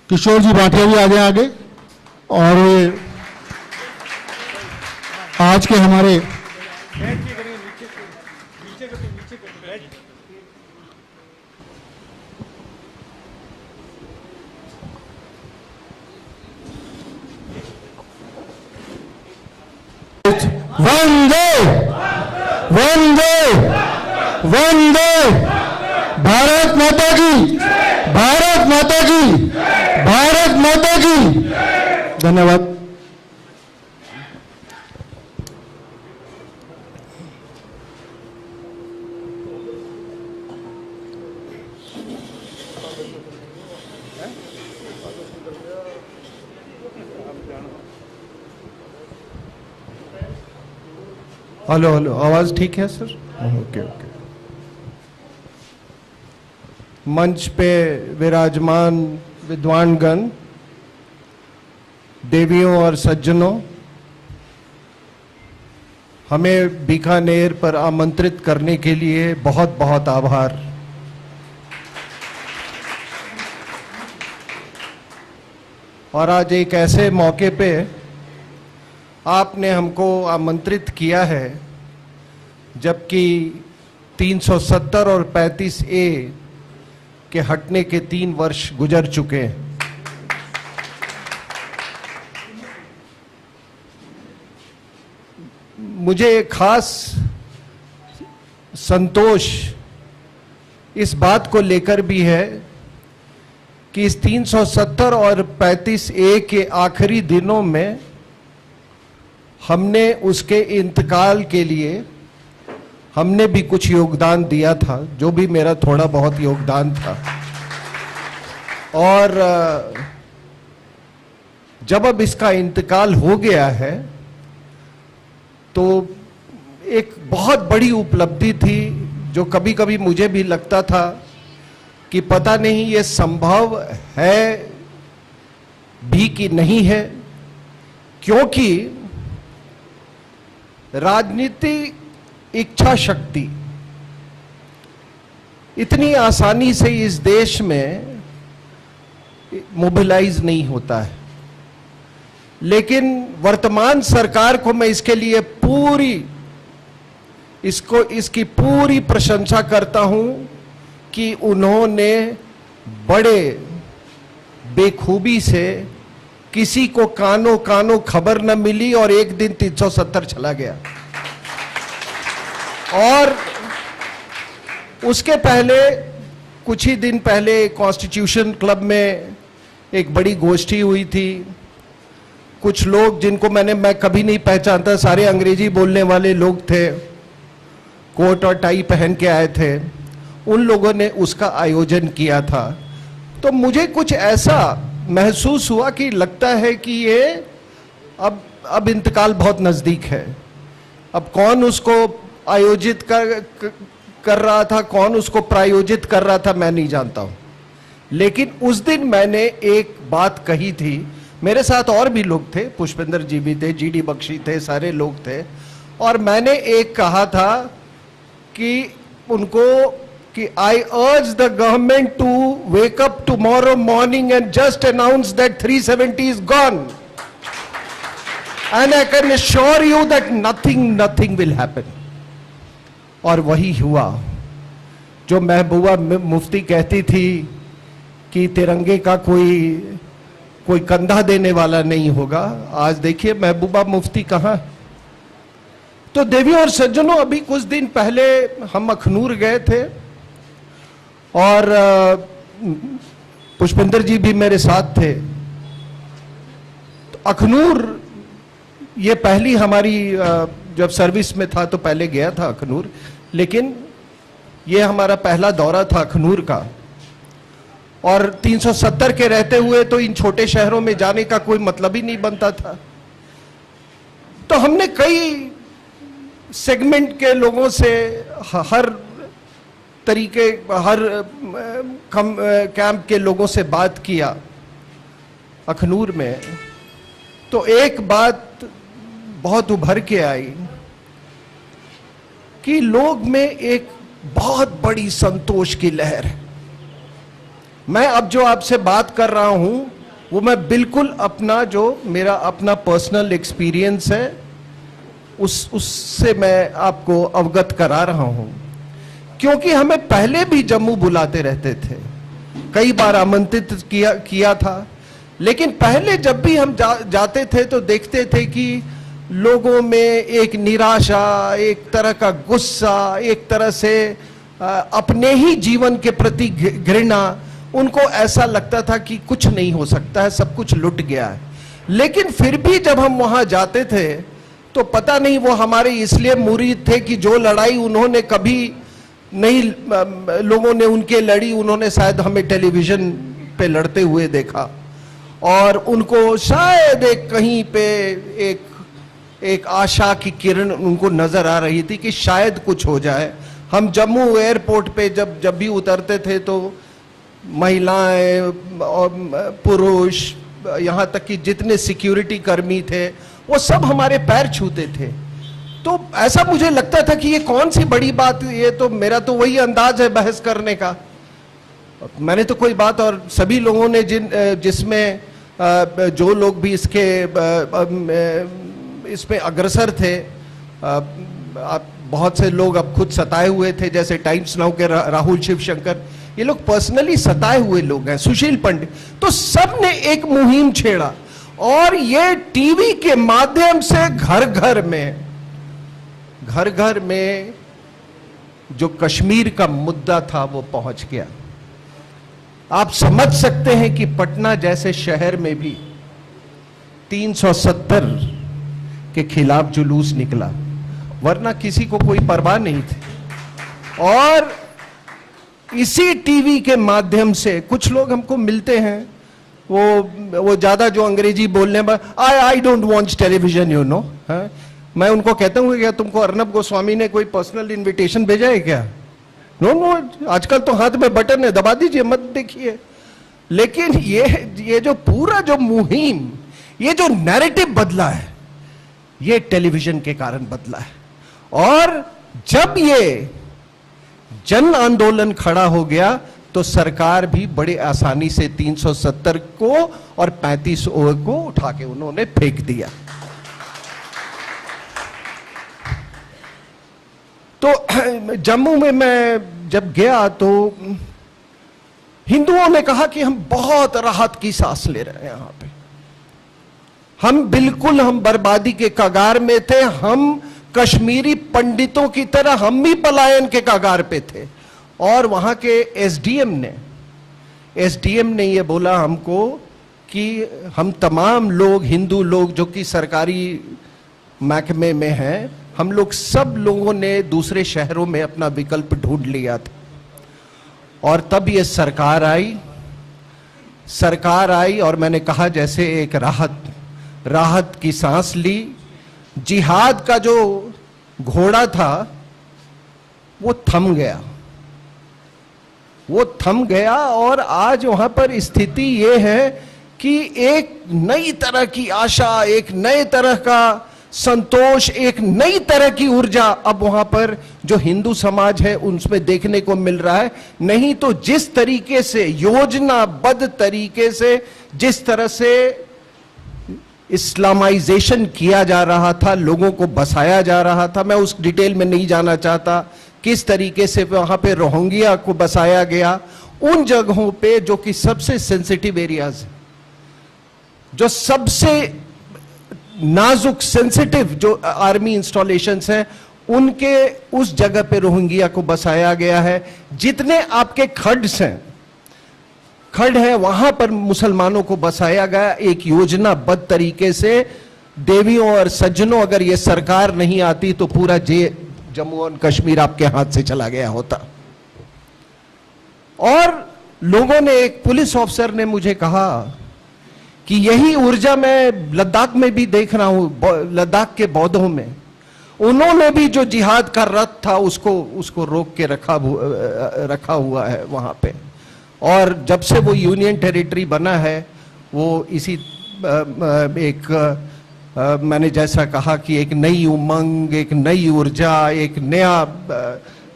किशोर जी भाटिया जी आ जाए आगे। और ये आज के हमारे वंदे वंदे वंदे भारत माता की, भारत माता की, भारत माता की। धन्यवाद। हेलो हेलो, आवाज ठीक है सर? Okay okay. मंच पे विराजमान विद्वानगण, देवियों और सज्जनों, हमें बीकानेर पर आमंत्रित करने के लिए बहुत बहुत आभार। और आज एक ऐसे मौके पे आपने हमको आमंत्रित किया है जबकि 370 और 35A के हटने के 3 वर्ष गुजर चुके हैं। मुझे खास संतोष इस बात को लेकर भी है कि इस 370 और 35A के आखिरी दिनों में हमने उसके इंतकाल के लिए हमने भी कुछ योगदान दिया था, जो भी मेरा थोड़ा बहुत योगदान था। और जब अब इसका इंतकाल हो गया है तो एक बहुत बड़ी उपलब्धि थी, जो कभी कभी मुझे भी लगता था कि पता नहीं ये संभव है भी कि नहीं है, क्योंकि राजनीतिक इच्छा शक्ति इतनी आसानी से इस देश में मोबिलाइज नहीं होता है। लेकिन वर्तमान सरकार को मैं इसके लिए इसकी पूरी प्रशंसा करता हूं कि उन्होंने बड़े बेखूबी से, किसी को कानो कानो खबर न मिली और एक दिन 370 चला गया। और उसके पहले कुछ ही दिन पहले कॉन्स्टिट्यूशन क्लब में एक बड़ी गोष्ठी हुई थी। कुछ लोग जिनको मैं कभी नहीं पहचानता, सारे अंग्रेजी बोलने वाले लोग थे, कोट और टाई पहन के आए थे, उन लोगों ने उसका आयोजन किया था। तो मुझे कुछ ऐसा महसूस हुआ कि लगता है कि ये अब इंतकाल बहुत नजदीक है। अब कौन उसको आयोजित कर रहा था, कौन उसको प्रायोजित कर रहा था, मैं नहीं जानता हूं। लेकिन उस दिन मैंने एक बात कही थी, मेरे साथ और भी लोग थे, पुष्पेंद्र जी भी थे, जीडी बख्शी थे, सारे लोग थे, और मैंने एक कहा था कि उनको कि I urge the government to wake up tomorrow morning and just announce that 370 is gone, and I can assure you that nothing will happen. और वही हुआ। जो महबूबा मुफ्ती कहती थी कि तिरंगे का कोई कंधा देने वाला नहीं होगा, आज देखिए महबूबा मुफ्ती कहां। तो देवियों और सज्जनों, अभी कुछ दिन पहले हम अखनूर गए थे और पुष्पेंद्र जी भी मेरे साथ थे। तो अखनूर ये पहली हमारी, जब सर्विस में था तो पहले गया था अखनूर, लेकिन ये हमारा पहला दौरा था अखनूर का। और 370 के रहते हुए तो इन छोटे शहरों में जाने का कोई मतलब ही नहीं बनता था। तो हमने कई सेगमेंट के लोगों से, हर तरीके, हर कैंप के लोगों से बात किया अखनूर में। तो एक बात बहुत उभर के आई कि लोग में एक बहुत बड़ी संतोष की लहर है। मैं अब जो आपसे बात कर रहा हूं, वो मैं बिल्कुल अपना जो मेरा अपना पर्सनल एक्सपीरियंस है उससे मैं आपको अवगत करा रहा हूं। क्योंकि हमें पहले भी जम्मू बुलाते रहते थे, कई बार आमंत्रित किया था, लेकिन पहले जब भी हम जाते थे तो देखते थे कि लोगों में एक निराशा, एक तरह का गुस्सा, एक तरह से अपने ही जीवन के प्रति घृणा, उनको ऐसा लगता था कि कुछ नहीं हो सकता है, सब कुछ लुट गया है। लेकिन फिर भी जब हम वहां जाते थे तो पता नहीं वो हमारे इसलिए मुरीद थे कि जो लड़ाई उन्होंने कभी नहीं, लोगों ने उनके लड़ी, उन्होंने शायद हमें टेलीविजन पे लड़ते हुए देखा और उनको शायद एक कहीं पे एक आशा की किरण उनको नजर आ रही थी कि शायद कुछ हो जाए। हम जम्मू एयरपोर्ट पे जब भी उतरते थे तो महिलाएं और पुरुष, यहाँ तक कि जितने सिक्योरिटी कर्मी थे वो सब हमारे पैर छूते थे। तो ऐसा मुझे लगता था कि ये कौन सी बड़ी बात, ये तो मेरा तो वही अंदाज है बहस करने का, मैंने तो कोई बात, और सभी लोगों ने जिसमें जो लोग भी इसमें अग्रसर थे, बहुत से लोग अब खुद सताए हुए थे, जैसे टाइम्स नाउ के राहुल शिवशंकर, ये लोग पर्सनली सताए हुए लोग हैं, सुशील पंडित, तो सब ने एक मुहिम छेड़ा और ये टीवी के माध्यम से घर घर में जो कश्मीर का मुद्दा था वो पहुंच गया। आप समझ सकते हैं कि पटना जैसे शहर में भी 370 के खिलाफ जुलूस निकला, वरना किसी को कोई परवाह नहीं थी। और इसी टीवी के माध्यम से कुछ लोग हमको मिलते हैं, वो ज्यादा जो अंग्रेजी बोलने में, I don't watch television, you know. मैं उनको कहता हूँ क्या तुमको अर्नब गोस्वामी ने कोई पर्सनल इनविटेशन भेजा है क्या? नो, आजकल तो हाथ में बटन है, दबा दीजिए, मत देखिए। लेकिन ये जो पूरा जो मुहिम, ये जो नैरेटिव बदला है, ये टेलीविजन के कारण बदला है। और जब ये जन आंदोलन खड़ा हो गया तो सरकार भी बड़े आसानी से 370 को और 35 ओ को उठा के उन्होंने फेंक दिया। तो जम्मू में मैं जब गया तो हिंदुओं ने कहा कि हम बहुत राहत की सांस ले रहे हैं यहां पे, हम बर्बादी के कगार में थे, हम कश्मीरी पंडितों की तरह हम भी पलायन के कगार पे थे। और वहां के एसडीएम ने ये बोला हमको कि हम तमाम लोग, हिंदू लोग जो कि सरकारी महकमे में हैं, हम लोग सब लोगों ने दूसरे शहरों में अपना विकल्प ढूंढ लिया था। और तब ये सरकार आई और मैंने कहा जैसे एक राहत की सांस ली। जिहाद का जो घोड़ा था वो थम गया और आज वहां पर स्थिति ये है कि एक नई तरह की आशा, एक नए तरह का संतोष, एक नई तरह की ऊर्जा अब वहां पर जो हिंदू समाज है उनमें देखने को मिल रहा है। नहीं तो जिस तरीके से योजनाबद्ध तरीके से जिस तरह से इस्लामाइजेशन किया जा रहा था, लोगों को बसाया जा रहा था, मैं उस डिटेल में नहीं जाना चाहता, किस तरीके से वहां पे रोहिंग्या को बसाया गया, उन जगहों पे जो कि सबसे सेंसिटिव एरियाज, जो सबसे नाजुक सेंसिटिव जो आर्मी इंस्टॉलेशंस हैं, उनके उस जगह पे रोहिंग्या को बसाया गया है। जितने आपके खड़ है वहां पर मुसलमानों को बसाया गया एक योजनाबद्ध तरीके से। देवियों और सज्जनों, अगर ये सरकार नहीं आती तो पूरा जम्मू और कश्मीर आपके हाथ से चला गया होता। और लोगों ने, एक पुलिस ऑफिसर ने मुझे कहा कि यही ऊर्जा मैं लद्दाख में भी देख रहा हूं, लद्दाख के बौद्धों में उन्होंने भी जो जिहाद का रथ था उसको रोक के रखा हुआ है वहां पे। और जब से वो यूनियन टेरिटरी बना है वो इसी मैंने जैसा कहा कि एक नई उमंग, एक नई ऊर्जा, एक नया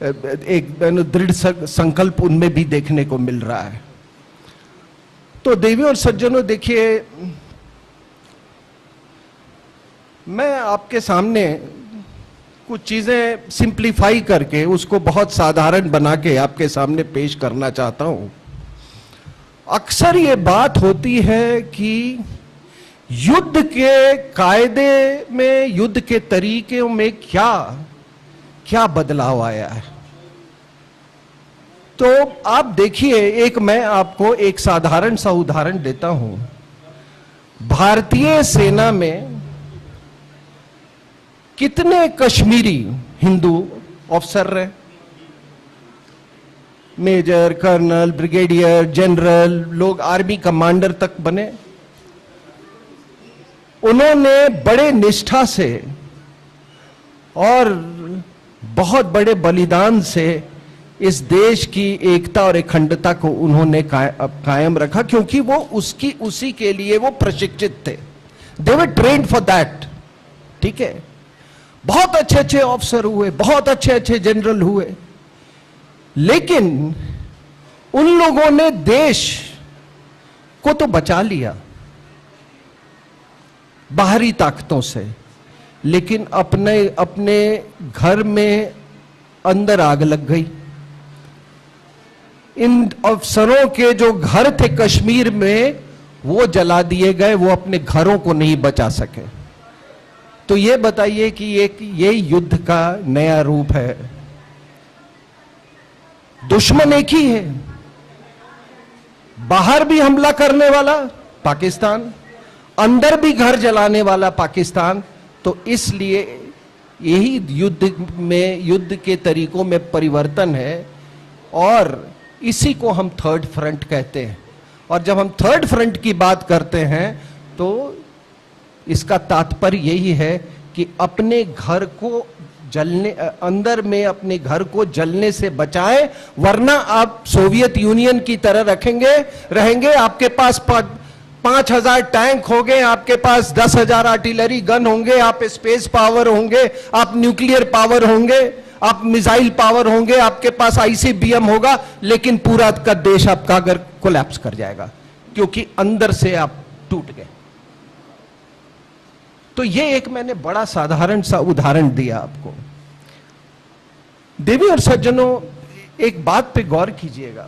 एक दृढ़ संकल्प उनमें भी देखने को मिल रहा है। तो देवियों और सज्जनों, देखिए, मैं आपके सामने कुछ चीजें सिंप्लीफाई करके उसको बहुत साधारण बना के आपके सामने पेश करना चाहता हूं। अक्सर ये बात होती है कि युद्ध के कायदे में, युद्ध के तरीकों में क्या क्या बदलाव आया है। तो आप देखिए, एक मैं आपको एक साधारण सा उदाहरण देता हूं। भारतीय सेना में कितने कश्मीरी हिंदू अफसर रहे? मेजर, कर्नल, ब्रिगेडियर, जनरल, लोग आर्मी कमांडर तक बने। उन्होंने बड़े निष्ठा से और बहुत बड़े बलिदान से इस देश की एकता और अखंडता को उन्होंने कायम रखा, क्योंकि वो उसी के लिए वो प्रशिक्षित थे। दे वर ट्रेन्ड फॉर दैट। ठीक है, बहुत अच्छे अच्छे ऑफिसर हुए, बहुत अच्छे अच्छे जनरल हुए, लेकिन उन लोगों ने देश को तो बचा लिया बाहरी ताकतों से, लेकिन अपने अपने घर में अंदर आग लग गई। इन अफसरों के जो घर थे कश्मीर में, वो जला दिए गए, वो अपने घरों को नहीं बचा सके। तो ये बताइए कि ये युद्ध का नया रूप है। दुश्मन एक ही है, बाहर भी हमला करने वाला पाकिस्तान, अंदर भी घर जलाने वाला पाकिस्तान। तो इसलिए यही युद्ध के तरीकों में परिवर्तन है, और इसी को हम थर्ड फ्रंट कहते हैं। और जब हम थर्ड फ्रंट की बात करते हैं तो इसका तात्पर्य यही है कि अपने घर को जलने, अंदर में अपने घर को जलने से बचाएं, वरना आप सोवियत यूनियन की तरह रहेंगे। आपके पास 5,000 टैंक होंगे, आपके पास 10,000 आर्टिलरी गन होंगे, आप स्पेस पावर होंगे, आप न्यूक्लियर पावर होंगे, आप मिसाइल पावर होंगे, आपके पास आईसीबीएम होगा, लेकिन पूरा का देश आपका अगर कोलैप्स कर जाएगा, क्योंकि अंदर से आप टूट गए। तो ये एक मैंने बड़ा साधारण सा उदाहरण दिया आपको। देवी और सज्जनों, एक बात पे गौर कीजिएगा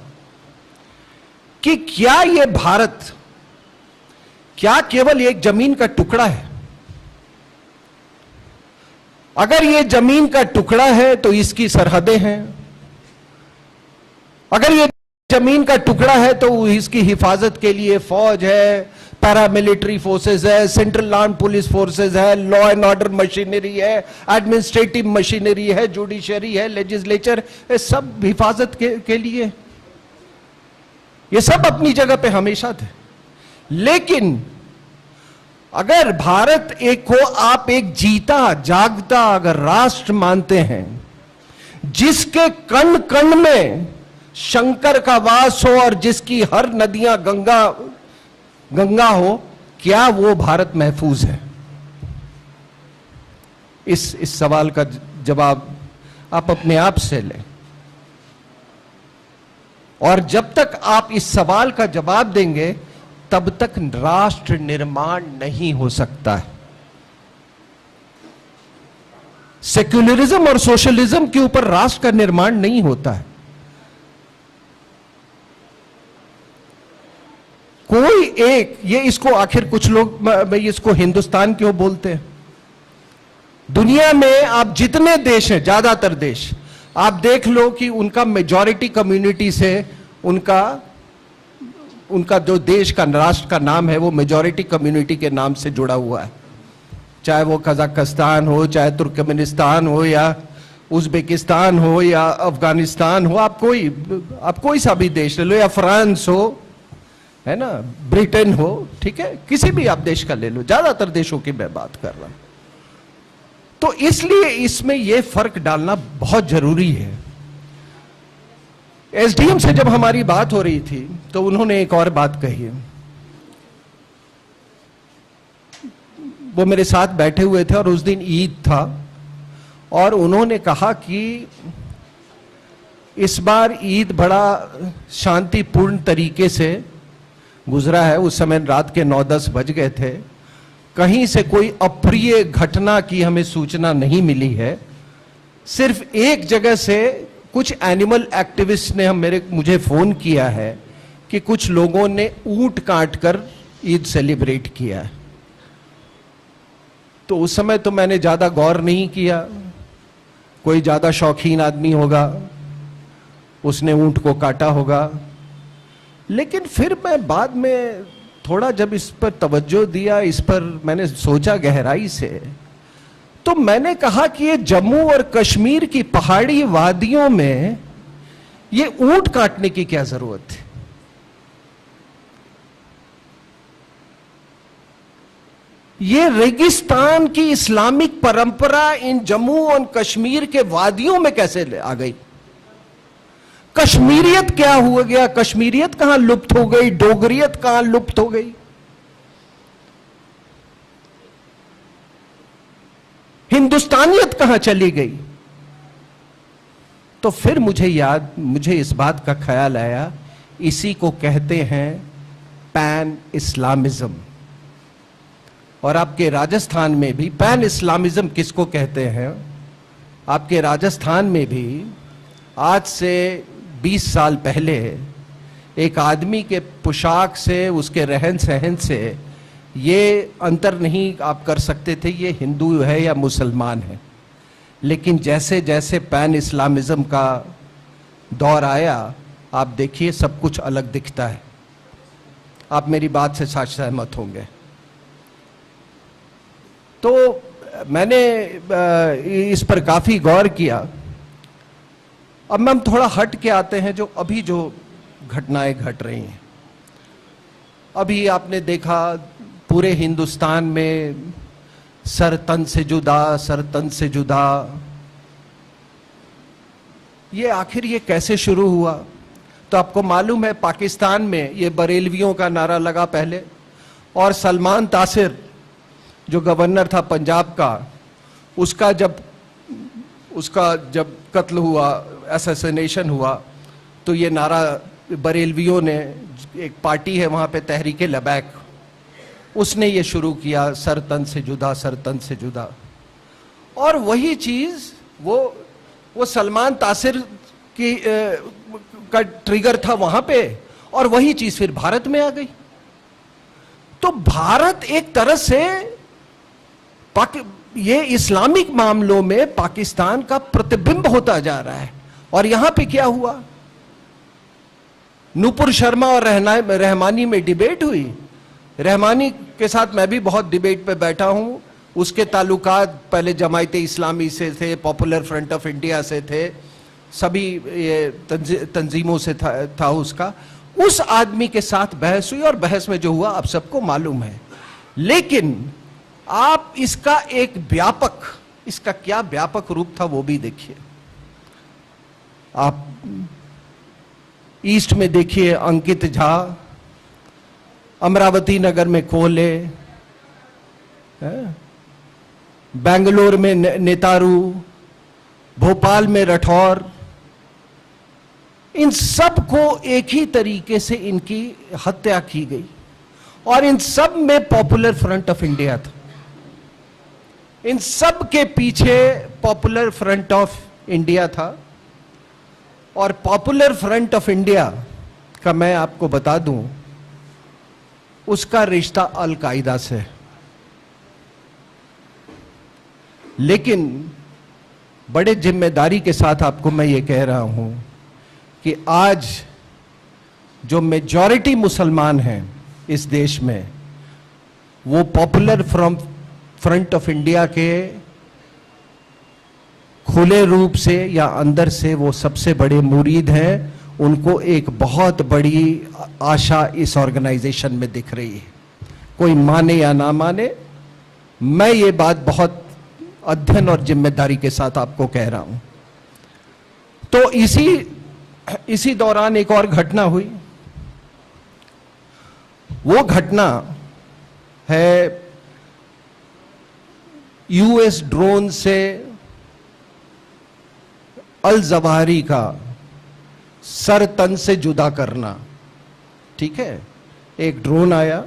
कि क्या ये भारत क्या केवल एक जमीन का टुकड़ा है? अगर ये जमीन का टुकड़ा है तो इसकी सरहदें हैं। अगर ये जमीन का टुकड़ा है तो इसकी हिफाजत के लिए फौज है, पैरामिलिट्री फोर्सेस है, सेंट्रल आर्म पुलिस फोर्सेस है, लॉ एंड ऑर्डर मशीनरी है, एडमिनिस्ट्रेटिव मशीनरी है, जुडिशरी है, लेजिस्लेचर, ये सब हिफाजत के लिए, ये सब अपनी जगह पे हमेशा थे। लेकिन अगर भारत एक को आप एक जीता जागता अगर राष्ट्र मानते हैं, जिसके कण कण में शंकर का वास हो और जिसकी हर नदियां गंगा हो, क्या वो भारत महफूज है? इस सवाल का जवाब आप अपने आप से लें। और जब तक आप इस सवाल का जवाब देंगे, तब तक राष्ट्र निर्माण नहीं हो सकता है। सेक्युलरिज्म और सोशलिज्म के ऊपर राष्ट्र का निर्माण नहीं होता है। कोई एक, ये इसको आखिर कुछ लोग इसको हिंदुस्तान क्यों बोलते हैं? दुनिया में आप जितने देश हैं, ज्यादातर देश आप देख लो कि उनका मेजॉरिटी कम्युनिटी से उनका जो देश का राष्ट्र का नाम है वो मेजॉरिटी कम्युनिटी के नाम से जुड़ा हुआ है। चाहे वो कजाकिस्तान हो, चाहे तुर्कमेनिस्तान हो, या उज्बेकिस्तान हो, या अफगानिस्तान हो, आप कोई सा भी देश ले लो, या फ्रांस हो, है ना, ब्रिटेन हो, ठीक है, किसी भी आप देश का ले लो, ज्यादातर देशों की मैं बात कर रहा हूं। तो इसलिए इसमें यह फर्क डालना बहुत जरूरी है। एसडीएम से जब हमारी बात हो रही थी तो उन्होंने एक और बात कही है। वो मेरे साथ बैठे हुए थे और उस दिन ईद था, और उन्होंने कहा कि इस बार ईद बड़ा शांतिपूर्ण तरीके से गुजरा है, उस समय रात के 9-10 बज गए थे। कहीं से कोई अप्रिय घटना की हमें सूचना नहीं मिली है। सिर्फ एक जगह से कुछ एनिमल एक्टिविस्ट ने मुझे फोन किया है कि कुछ लोगों ने ऊंट काट कर ईद सेलिब्रेट किया है। तो उस समय तो मैंने ज्यादा गौर नहीं किया, कोई ज्यादा शौकीन आदमी होगा, उसने ऊंट को काटा होगा। लेकिन फिर मैं बाद में थोड़ा जब इस पर तवज्जो दिया, इस पर मैंने सोचा गहराई से, तो मैंने कहा कि ये जम्मू और कश्मीर की पहाड़ी वादियों में ये ऊंट काटने की क्या जरूरत है? ये रेगिस्तान की इस्लामिक परंपरा इन जम्मू और कश्मीर के वादियों में कैसे आ गई? कश्मीरियत क्या हुआ गया? कश्मीरियत कहां लुप्त हो गई? डोगरियत कहां लुप्त हो गई? हिंदुस्तानियत कहां चली गई? तो फिर मुझे इस बात का ख्याल आया, इसी को कहते हैं पैन इस्लामिज्म। और आपके राजस्थान में भी पैन इस्लामिज्म किसको कहते हैं? आपके राजस्थान में भी आज से 20 साल पहले एक आदमी के पोशाक से, उसके रहन सहन से ये अंतर नहीं आप कर सकते थे ये हिंदू है या मुसलमान है। लेकिन जैसे जैसे पैन इस्लामिज्म का दौर आया, आप देखिए सब कुछ अलग दिखता है। आप मेरी बात से सहमत होंगे। तो मैंने इस पर काफी गौर किया। अब हम थोड़ा हट के आते हैं जो अभी जो घटनाएं घट रही हैं। अभी आपने देखा पूरे हिंदुस्तान में सर तन से जुदा, सर तन से जुदा। ये आखिर ये कैसे शुरू हुआ? तो आपको मालूम है पाकिस्तान में ये बरेलवियों का नारा लगा पहले, और सलमान तासिर जो गवर्नर था पंजाब का, उसका जब कत्ल हुआ, असैसिनेशन हुआ, तो ये नारा बरेलवियों ने, एक पार्टी है वहां पे तहरीके लबैक, उसने ये शुरू किया, सर तन से जुदा, सर तन से जुदा। और वही चीज वो सलमान तासिर की का ट्रिगर था वहां पे, और वही चीज फिर भारत में आ गई। तो भारत एक तरह से ये इस्लामिक मामलों में पाकिस्तान का प्रतिबिंब होता जा रहा है। और यहां पे क्या हुआ? नूपुर शर्मा और रहमानी में डिबेट हुई। रहमानी के साथ मैं भी बहुत डिबेट पे बैठा हूं। उसके ताल्लुकात पहले जमायते इस्लामी से थे, पॉपुलर फ्रंट ऑफ इंडिया से थे, सभी ये तंजीमों से था उसका। उस आदमी के साथ बहस हुई, और बहस में जो हुआ आप सबको मालूम है। लेकिन आप इसका इसका क्या व्यापक रूप था वो भी देखिए। आप ईस्ट में देखिए, अंकित झा, अमरावती नगर में कोले, बेंगलोर में नेतारू, भोपाल में राठौर, इन सब को एक ही तरीके से इनकी हत्या की गई। और इन सब में पॉपुलर फ्रंट ऑफ इंडिया था। इन सब के पीछे पॉपुलर फ्रंट ऑफ इंडिया था। और पॉपुलर फ्रंट ऑफ इंडिया का मैं आपको बता दूं, उसका रिश्ता अल कायदा से। लेकिन बड़े जिम्मेदारी के साथ आपको मैं ये कह रहा हूं कि आज जो मेजॉरिटी मुसलमान हैं इस देश में, वो पॉपुलर फ्रंट ऑफ इंडिया के खुले रूप से या अंदर से वो सबसे बड़े मुरीद हैं। उनको एक बहुत बड़ी आशा इस ऑर्गेनाइजेशन में दिख रही है, कोई माने या ना माने। मैं ये बात बहुत अध्ययन और जिम्मेदारी के साथ आपको कह रहा हूं। तो इसी दौरान एक और घटना हुई। वो घटना है यूएस ड्रोन से अल जवाहिरी का सर तन से जुदा करना। ठीक है, एक ड्रोन आया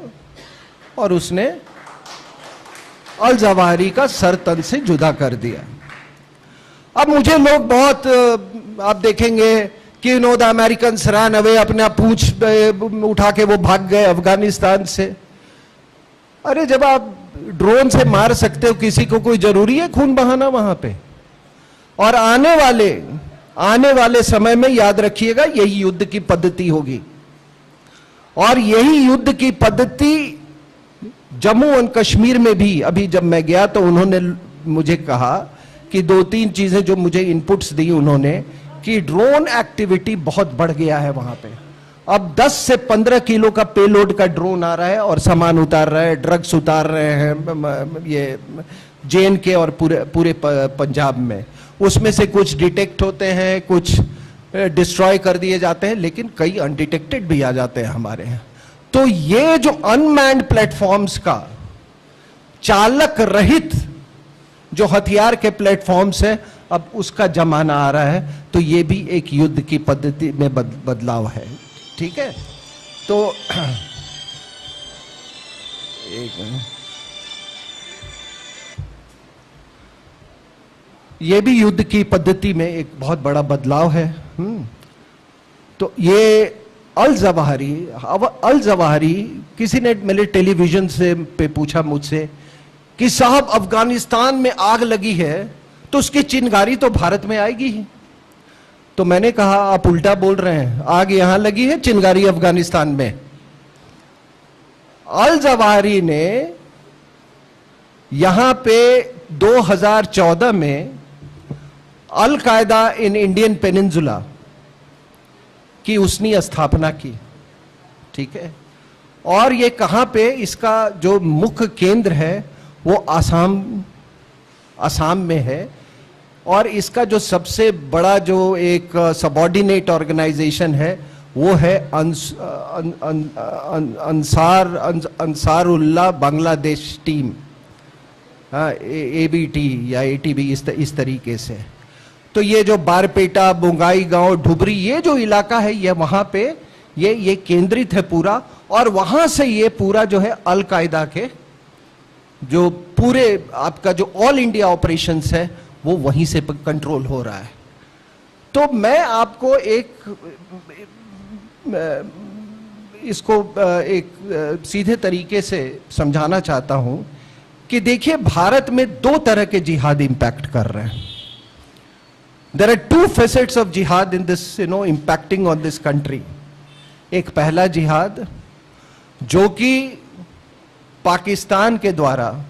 और उसने अल जवाहिरी का सर तन से जुदा कर दिया। अब मुझे लोग बहुत आप देखेंगे कि द अमेरिकन रन अवे, अपना पूंछ उठा के वो भाग गए अफगानिस्तान से। अरे जब आप ड्रोन से मार सकते हो किसी को, कोई जरूरी है खून बहाना वहां पे? और आने वाले समय में याद रखिएगा यही युद्ध की पद्धति होगी। और यही युद्ध की पद्धति जम्मू और कश्मीर में भी, अभी जब मैं गया तो उन्होंने मुझे कहा कि 2-3 चीजें जो मुझे इनपुट्स दी उन्होंने, कि ड्रोन एक्टिविटी बहुत बढ़ गया है वहां पे। अब 10 से 15 किलो का पेलोड का ड्रोन आ रहा है और सामान उतार रहा है, ड्रग्स उतार रहे हैं ये JNK और पूरे पंजाब में। उसमें से कुछ डिटेक्ट होते हैं, कुछ डिस्ट्रॉय कर दिए जाते हैं, लेकिन कई अनडिटेक्टेड भी आ जाते हैं हमारे यहाँ। तो ये जो अनमैन्ड प्लेटफॉर्म्स का चालक रहित जो हथियार के प्लेटफॉर्म्स है, अब उसका जमाना आ रहा है। तो ये भी एक युद्ध की पद्धति में बदलाव है। ठीक है, तो एक ये भी युद्ध की पद्धति में एक बहुत बड़ा बदलाव है। तो ये अल जवाहिरी, किसी ने मेरे टेलीविजन से पे पूछा मुझसे कि साहब अफगानिस्तान में आग लगी है तो उसकी चिंगारी तो भारत में आएगी ही। तो मैंने कहा आप उल्टा बोल रहे हैं, आग यहां लगी है, चिंगारी अफगानिस्तान में। अल जवाहिरी ने यहां पे 2014 में अल कायदा इन इंडियन पेनिनसुला की उसने स्थापना की। ठीक है, और ये कहां पे, इसका जो मुख्य केंद्र है वो आसाम में है। और इसका जो सबसे बड़ा जो एक सबऑर्डिनेट ऑर्गेनाइजेशन है वो है अंसारुल्लाह बांग्लादेश टीम, ABT या ATB, इस तरीके से। तो ये जो बारपेटा, बुंगाई गांव, ढुबरी, ये जो इलाका है, ये वहां पे ये केंद्रित है पूरा। और वहां से ये पूरा जो है अल कायदा के जो पूरे आपका जो ऑल इंडिया ऑपरेशंस है वो वहीं से कंट्रोल हो रहा है। तो मैं आपको इसको एक सीधे तरीके से समझाना चाहता हूं कि देखिए, भारत में 2 तरह के जिहाद इंपैक्ट कर रहे हैं। There are 2 facets of jihad in this, impacting on this country. एक पहला जिहाद जो कि पाकिस्तान के द्वारा,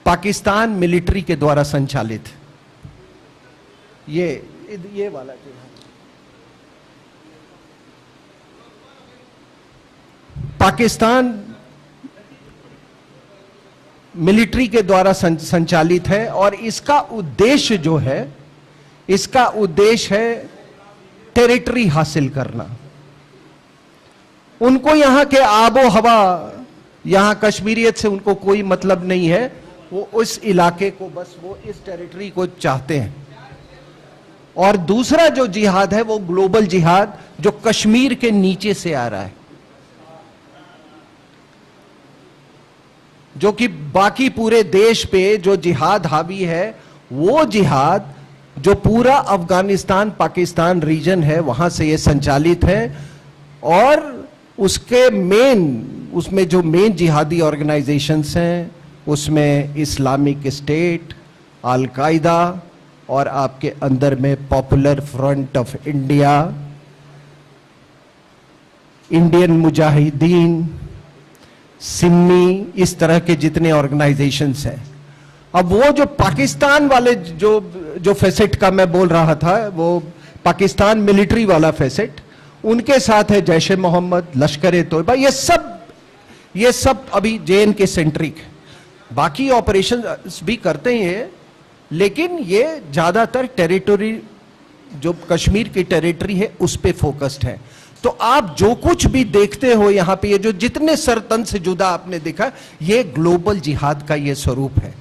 पाकिस्तान मिलिट्री के द्वारा संचालित, ये वाला जिहाद पाकिस्तान मिलिट्री के द्वारा संचालित है। और इसका उद्देश्य जो है, इसका उद्देश्य है टेरिटरी हासिल करना। उनको यहां के आबो हवा, यहां कश्मीरियत से उनको कोई मतलब नहीं है। वो उस इलाके को, बस वो इस टेरिटरी को चाहते हैं। और दूसरा जो जिहाद है वो ग्लोबल जिहाद, जो कश्मीर के नीचे से आ रहा है, जो कि बाकी पूरे देश पे जो जिहाद हावी है, वो जिहाद जो पूरा अफगानिस्तान पाकिस्तान रीजन है वहां से ये संचालित है। और उसमें जो मेन जिहादी ऑर्गेनाइजेशंस हैं, उसमें इस्लामिक स्टेट, अल कायदा, और आपके अंदर में popular front of India, Indian Mujahideen, सिन्नी, इस तरह के जितने ऑर्गेनाइजेशंस हैं। अब वो जो पाकिस्तान वाले जो फेसेट का मैं बोल रहा था, वो पाकिस्तान मिलिट्री वाला फेसेट, उनके साथ है जैश ए मोहम्मद, लश्कर ए तोयबा, ये सब अभी JNK सेंट्रिक है। बाकी ऑपरेशन भी करते हैं, लेकिन ये ज्यादातर टेरिटरी, जो कश्मीर की टेरिटरी है, उस पे फोकस्ड है। तो आप जो कुछ भी देखते हो यहां पे, ये जो जितने सरतन से जुदा आपने देखा, ये ग्लोबल जिहाद का ये स्वरूप है।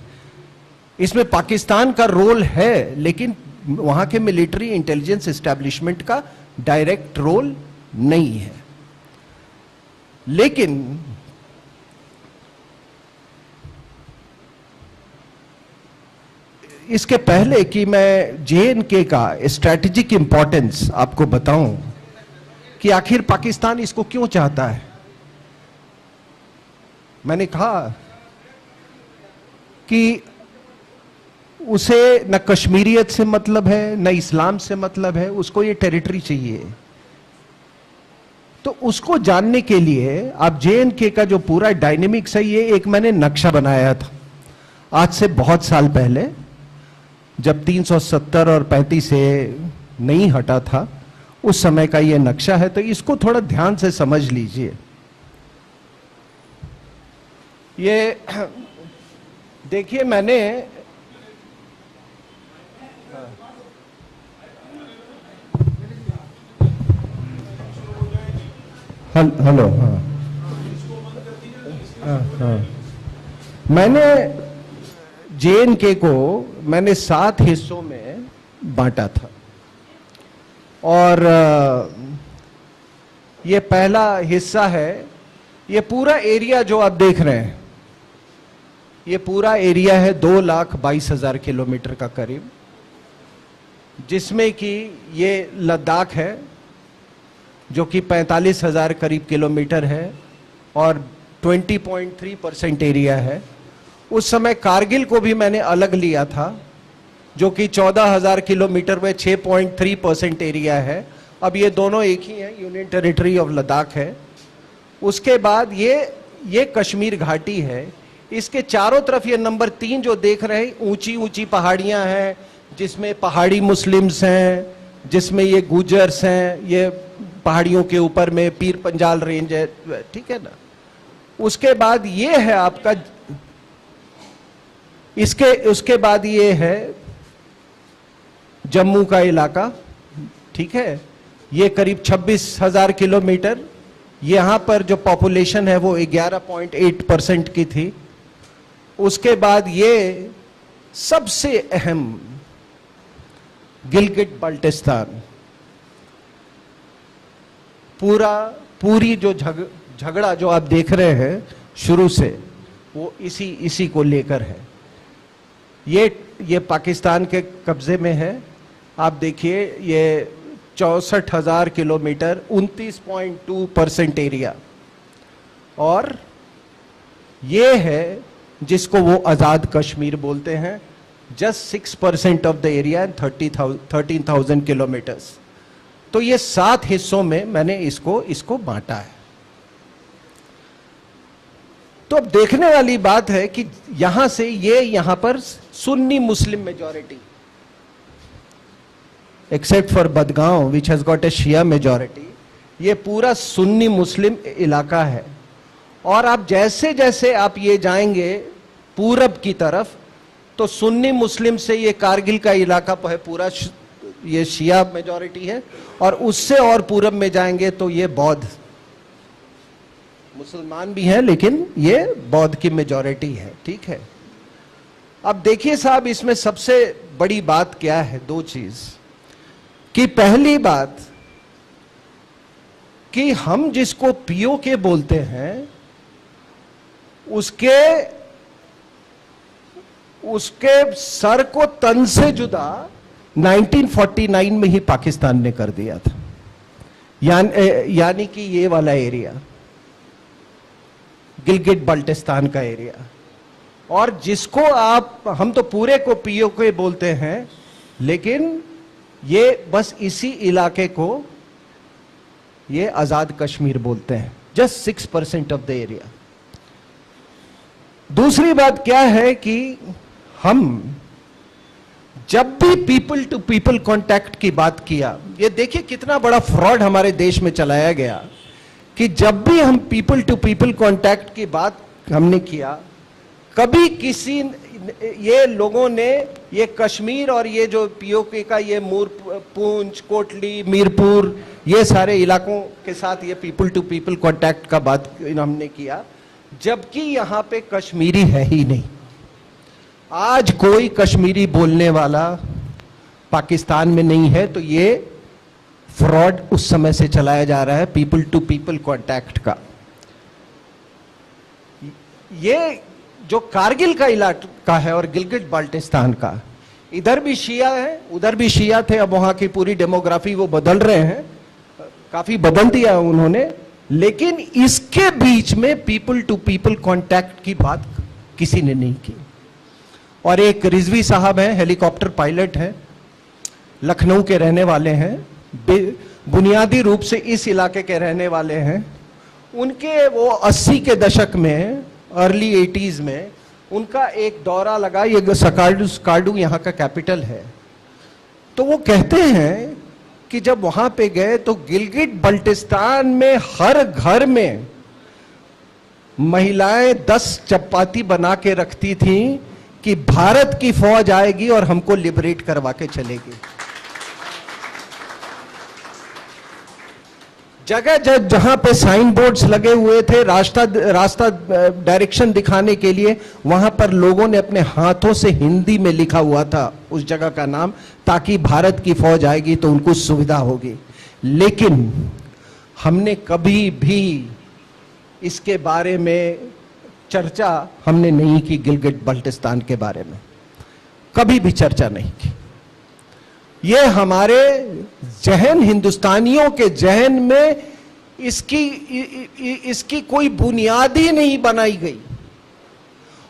इसमें पाकिस्तान का रोल है, लेकिन वहां के मिलिट्री इंटेलिजेंस एस्टेब्लिशमेंट का डायरेक्ट रोल नहीं है। लेकिन इसके पहले कि मैं JNK का स्ट्रैटेजिक इंपॉर्टेंस आपको बताऊं कि आखिर पाकिस्तान इसको क्यों चाहता है, मैंने कहा कि उसे न कश्मीरियत से मतलब है, न इस्लाम से मतलब है, उसको ये टेरिटरी चाहिए। तो उसको जानने के लिए आप JNK का जो पूरा डायनेमिक्स है, ये एक मैंने नक्शा बनाया था आज से बहुत साल पहले, जब 370 और 35 से नहीं हटा था, उस समय का ये नक्शा है। तो इसको थोड़ा ध्यान से समझ लीजिए। ये देखिए, मैंने हेलो, हाँ, मैंने JNK को मैंने 7 हिस्सों में बांटा था। और ये पहला हिस्सा है, ये पूरा एरिया जो आप देख रहे हैं, ये पूरा एरिया है 2,22,000 किलोमीटर का करीब, जिसमें कि ये लद्दाख है जो कि 45,000 करीब किलोमीटर है और 20.3% एरिया है। उस समय कारगिल को भी मैंने अलग लिया था जो कि 14,000 किलोमीटर में 6.3% एरिया है। अब ये दोनों एक ही हैं, यूनियन टेरिटरी ऑफ लद्दाख है। उसके बाद ये कश्मीर घाटी है, इसके चारों तरफ ये नंबर 3 जो देख रहे हैं, ऊंची ऊंची पहाड़ियां हैं जिसमें पहाड़ी मुस्लिम्स हैं, जिसमें ये गुजर्स हैं, ये पहाड़ियों के ऊपर में पीर पंजाल रेंज है, ठीक है ना। उसके बाद ये है आपका, उसके बाद ये है जम्मू का इलाका, ठीक है, ये करीब 26,000 किलोमीटर। यहां पर जो पॉपुलेशन है वो 11.8% की थी। उसके बाद ये सबसे अहम गिलगिट बाल्टिस्तान, पूरी जो झगड़ा जो आप देख रहे हैं शुरू से, वो इसी को लेकर है। ये पाकिस्तान के कब्जे में है। आप देखिए, ये 64,000 किलोमीटर, 29.2% एरिया, और ये है जिसको वो आजाद कश्मीर बोलते हैं, just 6% of the area and 13,000 kilometres. तो ये 7 हिस्सों में मैंने इसको बांटा है। तो अब देखने वाली बात है कि यहां से यहां पर सुन्नी मुस्लिम majority, except for Badgaon which has got a Shia majority, ये पूरा सुन्नी मुस्लिम इलाका है। और आप जैसे जैसे आप ये जाएंगे पूरब की तरफ, तो सुन्नी मुस्लिम से ये कारगिल का इलाका है पूरा, ये शिया मेजॉरिटी है। और उससे और पूरब में जाएंगे तो ये बौद्ध, मुसलमान भी हैं लेकिन ये बौद्ध की मेजॉरिटी है, ठीक है। अब देखिए साहब, इसमें सबसे बड़ी बात क्या है, 2 चीज कि पहली बात कि हम जिसको POK बोलते हैं उसके सर को तन से जुदा 1949 में ही पाकिस्तान ने कर दिया था। यानी कि ये वाला एरिया, गिलगिट बाल्टिस्तान का एरिया, और जिसको हम तो पूरे को POK बोलते हैं, लेकिन ये बस इसी इलाके को ये आजाद कश्मीर बोलते हैं, जस्ट 6% ऑफ द एरिया। दूसरी बात क्या है कि हम जब भी पीपल टू पीपल कांटेक्ट की बात किया, ये देखिए कितना बड़ा फ्रॉड हमारे देश में चलाया गया कि जब भी हम पीपल टू पीपल कांटेक्ट की बात हमने किया, कभी किसी ये लोगों ने ये कश्मीर और ये जो POK का ये पूंछ, कोटली, मीरपुर, ये सारे इलाकों के साथ ये पीपल टू पीपल कांटेक्ट का बात हमने किया, जबकि यहां पे कश्मीरी है ही नहीं। आज कोई कश्मीरी बोलने वाला पाकिस्तान में नहीं है। तो ये फ्रॉड उस समय से चलाया जा रहा है पीपल टू पीपल कांटेक्ट का। ये जो कारगिल का इलाका है और गिलगिट बाल्टिस्तान का, इधर भी शिया है, उधर भी शिया थे। अब वहां की पूरी डेमोग्राफी वो बदल रहे हैं, काफी बदल दिया उन्होंने, लेकिन इसके बीच में पीपल टू पीपल कांटेक्ट की बात किसी ने नहीं की। और एक रिजवी साहब हैं, हेलीकॉप्टर पायलट हैं, लखनऊ के रहने वाले हैं, बुनियादी रूप से इस इलाके के रहने वाले हैं। उनके वो 80 के दशक में, अर्ली 80s में उनका एक दौरा लगा, ये स्कार्डू यहाँ का कैपिटल है। तो वो कहते हैं कि जब वहां पे गए तो गिलगिट बल्टिस्तान में हर घर में महिलाएं 10 चपाती बना के रखती थीं कि भारत की फौज आएगी और हमको लिबरेट करवा के चलेगी। जगह जहां पे साइन बोर्ड्स लगे हुए थे रास्ता डायरेक्शन दिखाने के लिए, वहां पर लोगों ने अपने हाथों से हिंदी में लिखा हुआ था उस जगह का नाम, ताकि भारत की फौज आएगी तो उनको सुविधा होगी। लेकिन हमने कभी भी इसके बारे में चर्चा हमने नहीं की, गिलगिट बल्टिस्तान के बारे में कभी भी चर्चा नहीं की। ये हमारे जहन, हिंदुस्तानियों के जहन में इसकी कोई बुनियाद ही नहीं बनाई गई।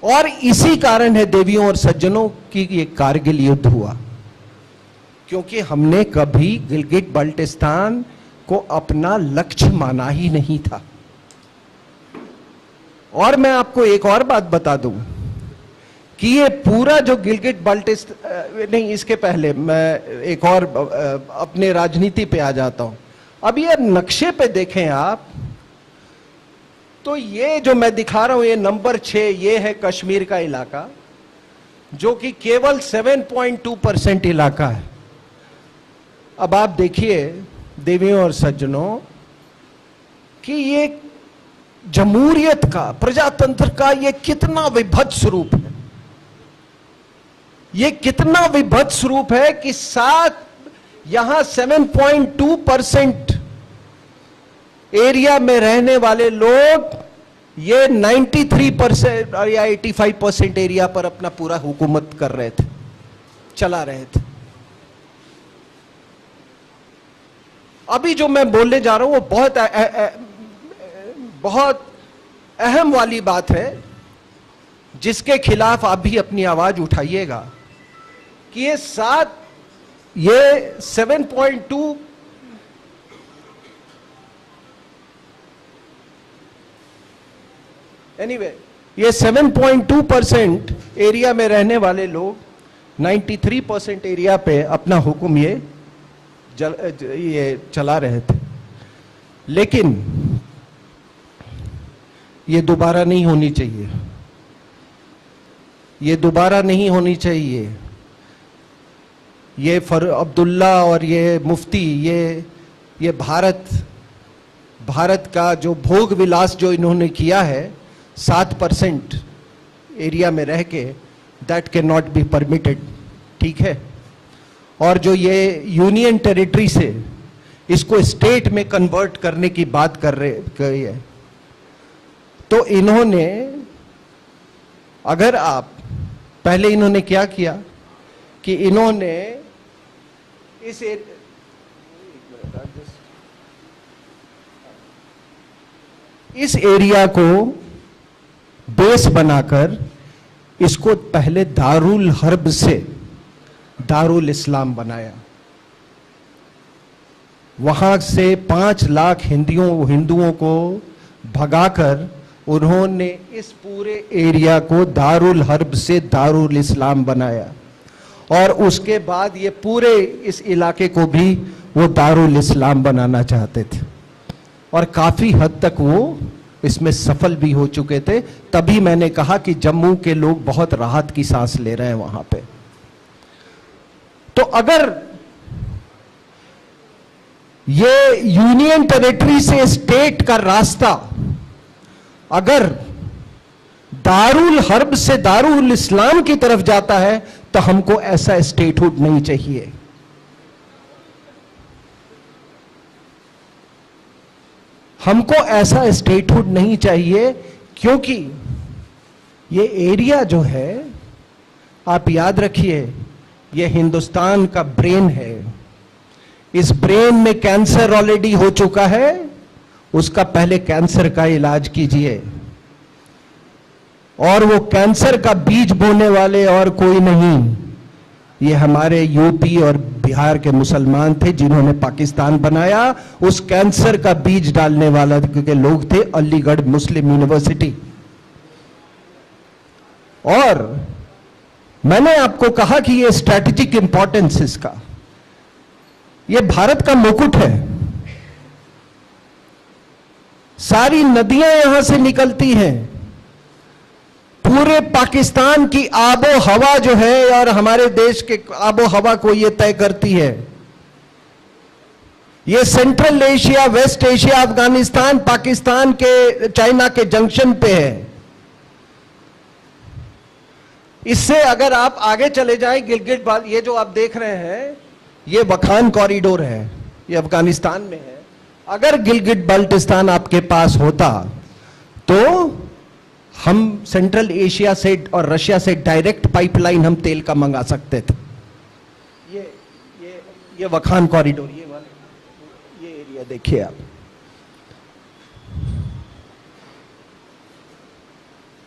और इसी कारण है देवियों और सज्जनों की ये कारगिल युद्ध हुआ, क्योंकि हमने कभी गिलगिट बाल्टिस्तान को अपना लक्ष्य माना ही नहीं था। और मैं आपको एक और बात बता दूं कि ये पूरा जो गिलगिट बाल्टिस्तान, नहीं इसके पहले मैं एक और अपने राजनीति पे आ जाता हूं। अब ये नक्शे पे देखें आप, तो ये जो मैं दिखा रहा हूं, ये नंबर 6, ये है कश्मीर का इलाका, जो कि केवल 7.2% इलाका है। अब आप देखिए देवियों और सज्जनों कि ये जमहूरियत का, प्रजातंत्र का ये कितना विभत्स रूप है। ये कितना विभत्स रूप है कि यहां 7.2% एरिया में रहने वाले लोग ये 93% या 85% एरिया पर अपना पूरा हुकूमत कर रहे थे, चला रहे थे। अभी जो मैं बोलने जा रहा हूं वो बहुत अहम वाली बात है, जिसके खिलाफ आप भी अपनी आवाज उठाइएगा कि ये 7.2 ये 7.2% एरिया में रहने वाले लोग 93% एरिया पे अपना हुक्म ये चला रहे थे। लेकिन ये दोबारा नहीं होनी चाहिए, ये दोबारा नहीं होनी चाहिए। ये अब्दुल्ला और ये मुफ्ती, ये भारत का जो भोग विलास जो इन्होंने किया है 7% एरिया में रह के, that can not be permitted, ठीक है। और जो ये यूनियन टेरिटरी से इसको स्टेट में कन्वर्ट करने की बात कर रही है, तो इन्होंने, अगर आप पहले इन्होंने क्या किया कि इन्होंने इस एरिया को बेस बनाकर इसको पहले दारुल हर्ब से दारुल इस्लाम बनाया। वहां से 5 लाख हिंदुओं को भगाकर उन्होंने इस पूरे एरिया को दारुल हर्ब से दारुल इस्लाम बनाया। और उसके बाद ये पूरे इस इलाके को भी वो दारुल इस्लाम बनाना चाहते थे, और काफी हद तक वो इसमें सफल भी हो चुके थे। तभी मैंने कहा कि जम्मू के लोग बहुत राहत की सांस ले रहे हैं वहां पे। तो अगर ये यूनियन टेरिटरी से स्टेट का रास्ता अगर दारुल हर्ब से दारुल इस्लाम की तरफ जाता है, तो हमको ऐसा स्टेटहुड नहीं चाहिए। हमको ऐसा स्टेटहुड नहीं चाहिए, क्योंकि ये एरिया जो है, आप याद रखिए, ये हिंदुस्तान का ब्रेन है। इस ब्रेन में कैंसर ऑलरेडी हो चुका है, उसका पहले कैंसर का इलाज कीजिए। और वो कैंसर का बीज बोने वाले और कोई नहीं, ये हमारे यूपी और बिहार के मुसलमान थे जिन्होंने पाकिस्तान बनाया। उस कैंसर का बीज डालने वाला क्योंकि लोग थे अलीगढ़ मुस्लिम यूनिवर्सिटी। और मैंने आपको कहा कि ये स्ट्रैटेजिक इंपॉर्टेंस इसका, ये भारत का मुकुट है। सारी नदियां यहां से निकलती हैं, पूरे पाकिस्तान की आबो हवा जो है और हमारे देश के आबो हवा को ये तय करती है। ये Central Asia, West Asia, Afghanistan, Pakistan के, चाइना के जंक्शन पे है। इससे अगर आप आगे चले जाएं, गिलगिट ये जो आप देख रहे हैं, ये वखान कॉरिडोर है, ये अफगानिस्तान में है। अगर गिलगिट बाल्टिस्तान आपके पास होता तो हम सेंट्रल एशिया से और रशिया से डायरेक्ट पाइपलाइन हम तेल का मंगा सकते थे। ये वखान कॉरिडोर, ये एरिया देखिए आप।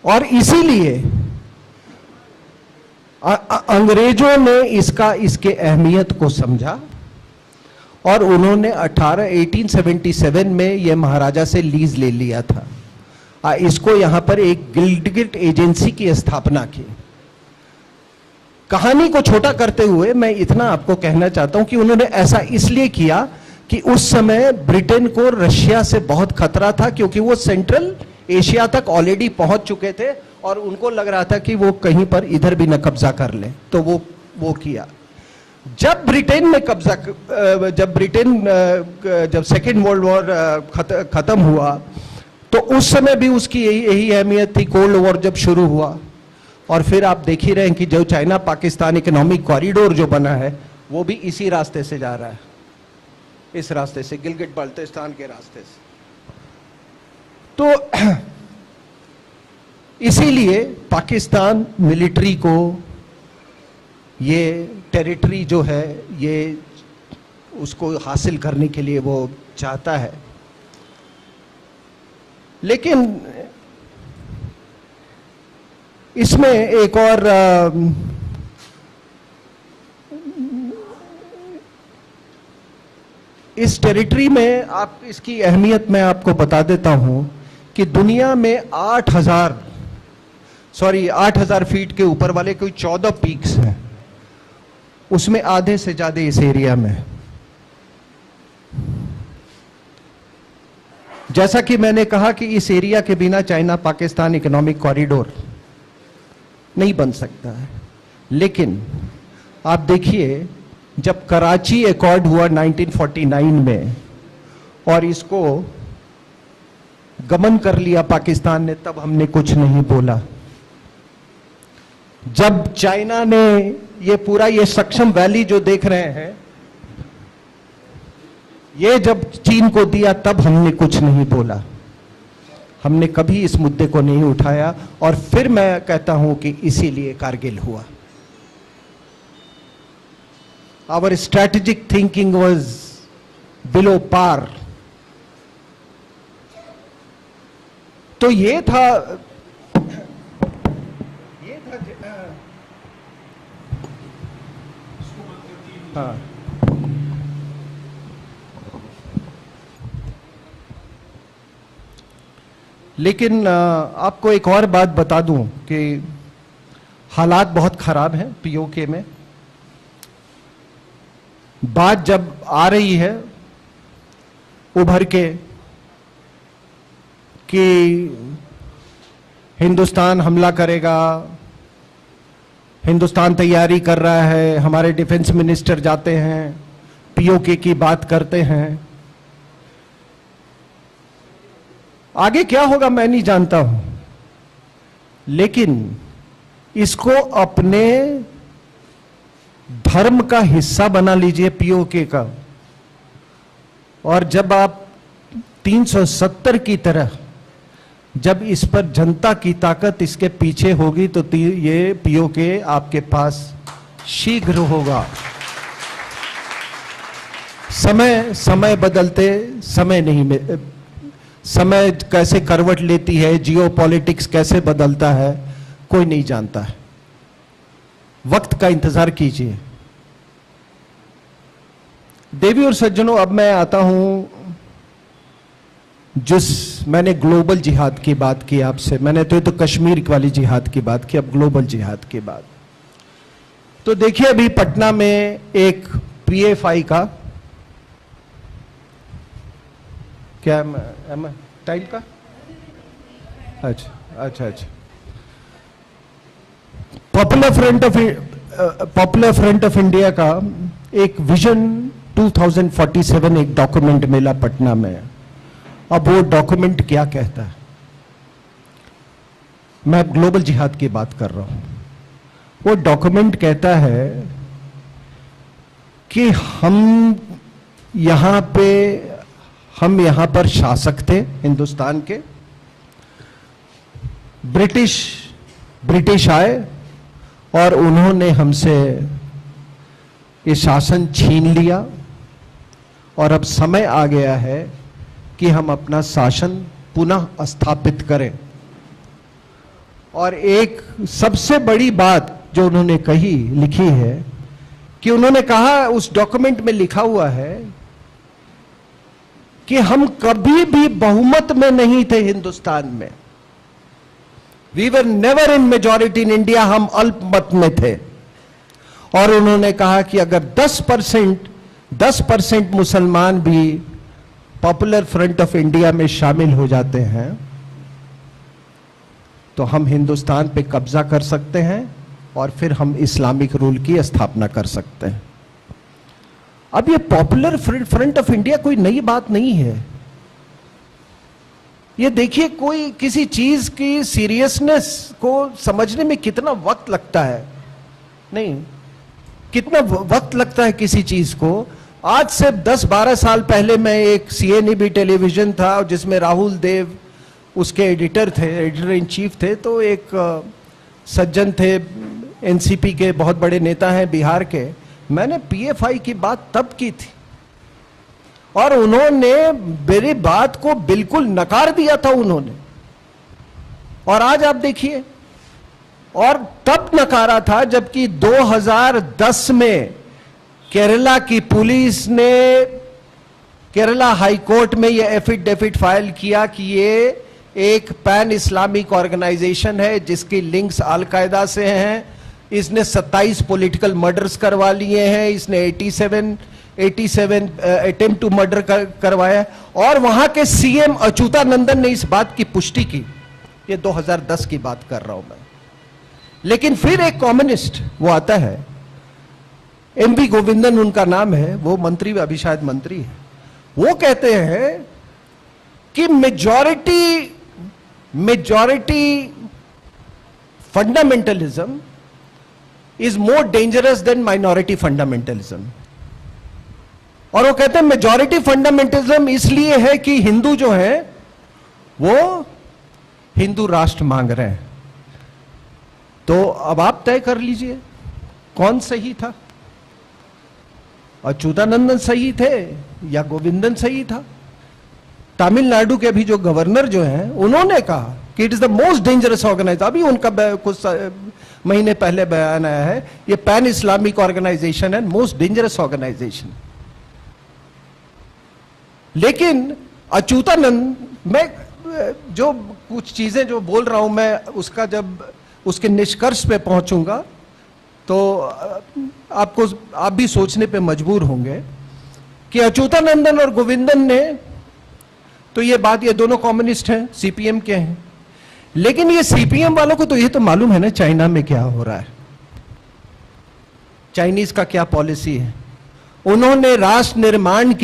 और इसीलिए अंग्रेजों ने इसके अहमियत को समझा और उन्होंने 1877 में यह महाराजा से लीज ले लिया था। इसको यहां पर एक गिलगिट एजेंसी की स्थापना की। कहानी को छोटा करते हुए मैं इतना आपको कहना चाहता हूं कि उन्होंने ऐसा इसलिए किया कि उस समय ब्रिटेन को रशिया से बहुत खतरा था, क्योंकि वो सेंट्रल एशिया तक ऑलरेडी पहुंच चुके थे और उनको लग रहा था कि वो कहीं पर इधर भी न कब्जा कर ले। तो वो किया। जब ब्रिटेन में कब्जा, जब सेकेंड वर्ल्ड वॉर खत्म हुआ तो उस समय भी उसकी यही अहमियत थी। कोल्ड वॉर जब शुरू हुआ, और फिर आप देख ही रहे हैं कि जो चाइना पाकिस्तान इकोनॉमिक कॉरिडोर जो बना है वो भी इसी रास्ते से जा रहा है, इस रास्ते से, गिलगिट बाल्टिस्तान के रास्ते से। तो इसीलिए पाकिस्तान मिलिट्री को ये टेरिटरी जो है ये उसको हासिल करने के लिए वो चाहता है। लेकिन इसमें एक और इस टेरिटरी में आप इसकी अहमियत मैं आपको बता देता हूं कि दुनिया में 8,000 फीट के ऊपर वाले कोई 14 पीक्स हैं, उसमें आधे से ज्यादा इस एरिया में। जैसा कि मैंने कहा कि इस एरिया के बिना चाइना पाकिस्तान इकोनॉमिक कॉरिडोर नहीं बन सकता है। लेकिन आप देखिए, जब कराची एकॉर्ड हुआ 1949 में और इसको गमन कर लिया पाकिस्तान ने, तब हमने कुछ नहीं बोला। जब चाइना ने ये पूरा ये सक्षम वैली जो देख रहे हैं, ये जब चीन को दिया, तब हमने कुछ नहीं बोला। हमने कभी इस मुद्दे को नहीं उठाया। और फिर मैं कहता हूं कि इसीलिए कारगिल हुआ। Our strategic thinking was below par. तो ये था हाँ। लेकिन आपको एक और बात बता दूं कि हालात बहुत खराब हैं पीओके में। बात जब आ रही है उभर के कि हिंदुस्तान हमला करेगा, हिंदुस्तान तैयारी कर रहा है, हमारे डिफेंस मिनिस्टर जाते हैं, पीओके की बात करते हैं। आगे क्या होगा मैं नहीं जानता हूं, लेकिन इसको अपने धर्म का हिस्सा बना लीजिए पीओके का। और जब आप 370 की तरह जब इस पर जनता की ताकत इसके पीछे होगी तो ये पीओके आपके पास शीघ्र होगा। समय बदलते समय नहीं, समय कैसे करवट लेती है, जियोपॉलिटिक्स कैसे बदलता है, कोई नहीं जानता है। वक्त का इंतजार कीजिए। देवी और सज्जनों, अब मैं आता हूं मैंने ग्लोबल जिहाद की बात की आपसे। मैंने तो कश्मीर वाली जिहाद की बात की, अब ग्लोबल जिहाद की बात। तो देखिए, अभी पटना में एक पीएफआई का क्या टाइम का, अच्छा, पॉपुलर फ्रंट ऑफ इंडिया का एक विजन 2047 एक डॉक्यूमेंट मिला पटना में। अब वो डॉक्यूमेंट क्या कहता है? मैं ग्लोबल जिहाद की बात कर रहा हूं। वो डॉक्यूमेंट कहता है कि हम यहां पर शासक थे हिंदुस्तान के। ब्रिटिश आए और उन्होंने हमसे ये शासन छीन लिया और अब समय आ गया है कि हम अपना शासन पुनः स्थापित करें। और एक सबसे बड़ी बात जो उन्होंने लिखी है कि उन्होंने कहा, उस डॉक्यूमेंट में लिखा हुआ है कि हम कभी भी बहुमत में नहीं थे हिंदुस्तान में। We were never in majority in India, हम अल्पमत में थे। और उन्होंने कहा कि अगर 10% मुसलमान भी पॉपुलर फ्रंट ऑफ इंडिया में शामिल हो जाते हैं तो हम हिंदुस्तान पे कब्जा कर सकते हैं और फिर हम इस्लामिक रूल की स्थापना कर सकते हैं। अब ये पॉपुलर फ्रंट ऑफ इंडिया कोई नई बात नहीं है। ये देखिए, कोई किसी चीज की सीरियसनेस को समझने में कितना वक्त लगता है, नहीं, कितना वक्त लगता है किसी चीज को। आज से 10-12 साल पहले मैं एक CNBC टेलीविजन था जिसमें राहुल देव उसके एडिटर इन चीफ थे। तो एक सज्जन थे, एनसीपी के बहुत बड़े नेता हैं बिहार के। मैंने पीएफआई की बात तब की थी और उन्होंने मेरी बात को बिल्कुल नकार दिया था उन्होंने। और आज आप देखिए, और तब नकारा था जबकि 2010 में केरला की पुलिस ने केरला हाई कोर्ट में यह एफिडेविट फाइल किया कि ये एक पैन इस्लामिक ऑर्गेनाइजेशन है जिसकी लिंक्स अलकायदा से हैं। इसने 27 पॉलिटिकल मर्डर्स करवा लिए हैं, इसने 87 अटेम्प्ट टू मर्डर करवाया। और वहां के सीएम अच्युतानंदन ने इस बात की पुष्टि की। ये 2010 की बात कर रहा हूं मैं। लेकिन फिर एक कम्युनिस्ट वो आता है, एमवी गोविंदन उनका नाम है, वो मंत्री, अभी शायद मंत्री है। वो कहते हैं कि majority fundamentalism is more dangerous than minority fundamentalism. और वो कहते हैं मेजॉरिटी फंडामेंटलिज्म इसलिए है कि हिंदू जो है वो हिंदू राष्ट्र मांग रहे हैं। तो अब आप तय कर लीजिए कौन सही था, अच्युतानंदन सही थे या गोविंदन सही था। तमिलनाडु के अभी जो गवर्नर जो हैं उन्होंने कहा कि it is the most dangerous organisation. अभी उनका कुछ महीने पहले बयान आया है, ये पैन इस्लामिक ऑर्गेनाइजेशन है, मोस्ट डेंजरस ऑर्गेनाइजेशन। लेकिन अच्युतानंद, मैं जो कुछ चीजें जो बोल रहा हूं मैं उसका जब उसके निष्कर्ष पे पहुंचूंगा तो आप भी सोचने पे मजबूर होंगे कि अच्युतानंदन और गोविंदन ने तो ये दोनों कम्युनिस्ट हैं, सीपीएम के हैं। लेकिन ये सीपीएम वालों को तो ये तो मालूम है ना चाइना में क्या हो रहा है, चाइनीज का क्या पॉलिसी है। उन्होंने राष्ट्र निर्माण